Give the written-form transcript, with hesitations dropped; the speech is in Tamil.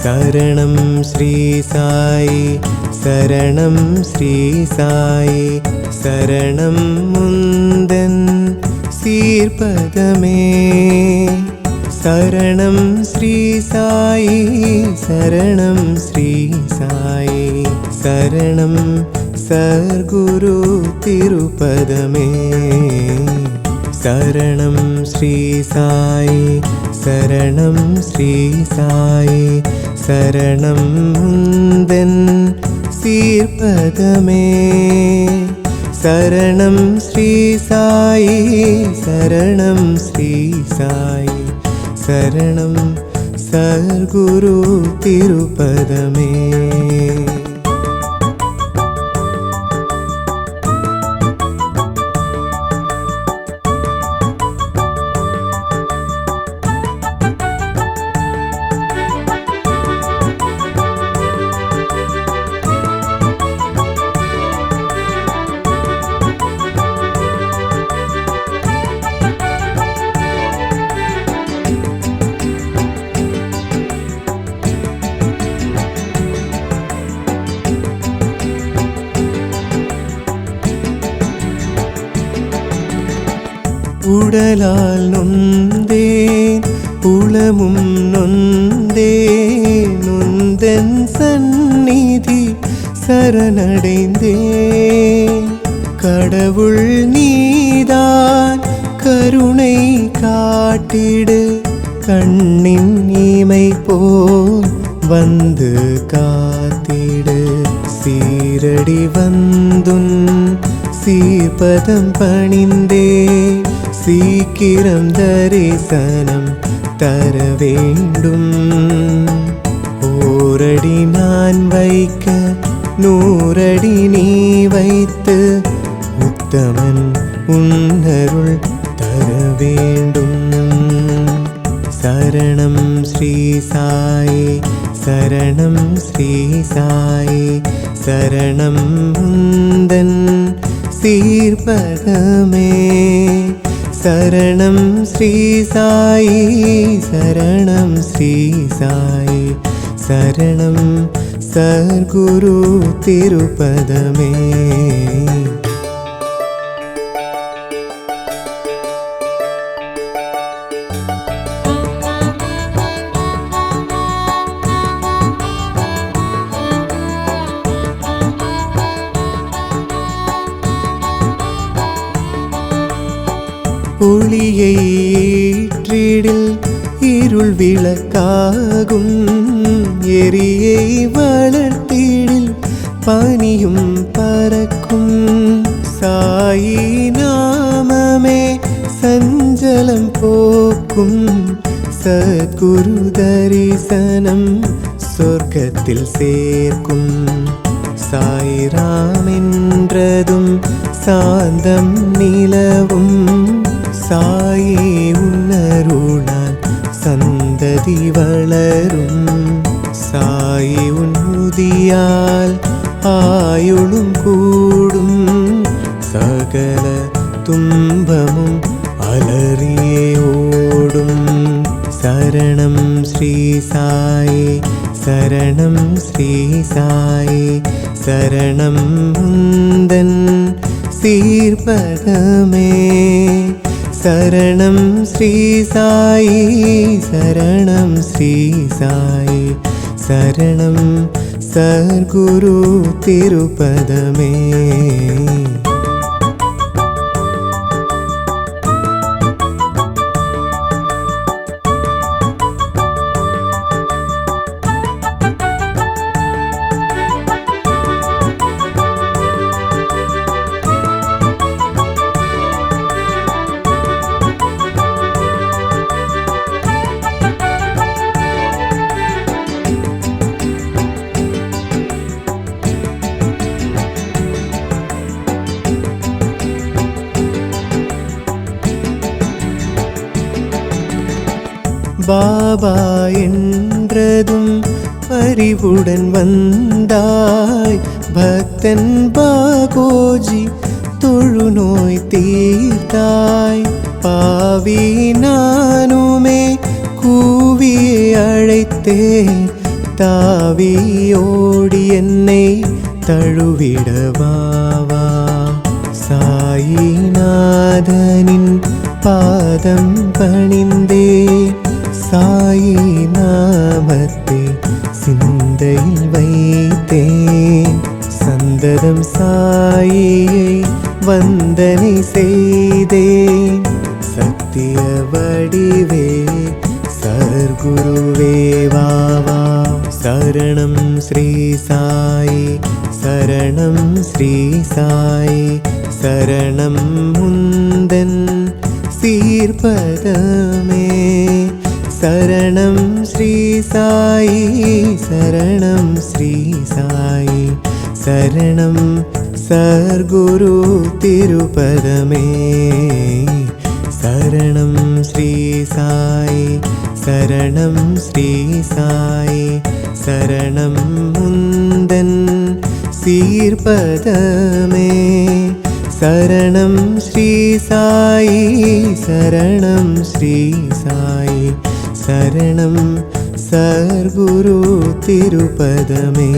சரணம் ஸ்ரீ சாயி சரணம் ஸ்ரீ சாயி சரணம் முந்தன் சீர்பதமே சரணம் ஸ்ரீ சாயி சரணம் ஸ்ரீ சாயி சரணம் சர்க்குரு திருப்பதமே சரணம் ஸ்ரீ சாயி சரணம் ஸ்ரீ சாயி சரணம் முந்தன் சீர்பதமே சரணம் ஸ்ரீ சாயி சரணம் ஸ்ரீ சாயி சரணம் சர்க்குரு திருப்பதமே உடலால் நொந்தேன் உளமும் நொந்தேன் நொந்தன் சந்நிதி சரணடைந்தேன் கடவுள் நீதான் கருணை காட்டிடு கண்ணின் இமை போல் வந்து காத்திடு சீரடி வந்துன் சீர்பதம் பணிந்தே சீக்கிரம் தரிசனம் தர வேண்டும் ஓரடி நான் வைக்க நூறடி நீ வைத்து உத்தமன் உன்னருள் தர வேண்டும் சரணம் ஸ்ரீ சாயி சரணம் ஸ்ரீ சாயி சரணம் முந்தன் சீர்பதமே சரணம் ஸ்ரீ சாயி சரணம் ஸ்ரீ சாயி சரணம் சர்க்குரு திருப்பதமே ஒளியை ஏற்றிடில் இருள் விளக்காகும் எரியை வளர்த்திடில் பனியும் பறக்கும் சாயி நாமமே சஞ்சலம் போக்கும் சத்குரு தரிசனம் சொர்க்கத்தில் சேர்க்கும் சாய்ராம் என்றதும் சாந்தம் நிலவும் சாயி உன்னருளால் சந்ததி வளரும் சாயி உன்முதியால் ஆயுளும் கூடும் சகல துன்பமும் அலறியே ஓடும் சரணம் ஸ்ரீ சாயி சரணம் ஸ்ரீ சாயி சரணம் முந்தன் சீர்பதமே சரணம் ஸ்ரீ சாயி சரணம் ஸ்ரீ சாயி சரணம் சர்க்குரு திருப்பதமே பாபா என்றதும் பரிவுடன் வந்தாய் பக்தன் பாகோஜி தொழுநோய் தீர்த்தாய் பாவி நானுமே கூவி அழைத்தேன் താവിയോടി എന്നെ തഴുവിടവാവാ സായിനാഥനിൻ പാദം പണിന്തേ സായി നാമത്തെ சிந்தையில் வைத்தேன் சந்ததம் சாயியை வந்தனை செய்தேன் சத்திய வடிவே சர்க்குருவே வாவா சரணம் ஸ்ரீ சாயி சரணம் ஸ்ரீ சாயி சரணம் முந்தன் சீர்பதமே சரணம் ஸ்ரீ சாயி சரணம் ஸ்ரீ சாயி சரணம் சர்க்குரு திருப்பதமே சரணம் ஸ்ரீ சாயி சரணம் ஸ்ரீ சாயி சரணம் முந்தன் சீர்பதமே சரணம் ஸ்ரீ சாயி சரணம் ஸ்ரீ சாயி சரணம் சர்க்குரு திருப்பதமே.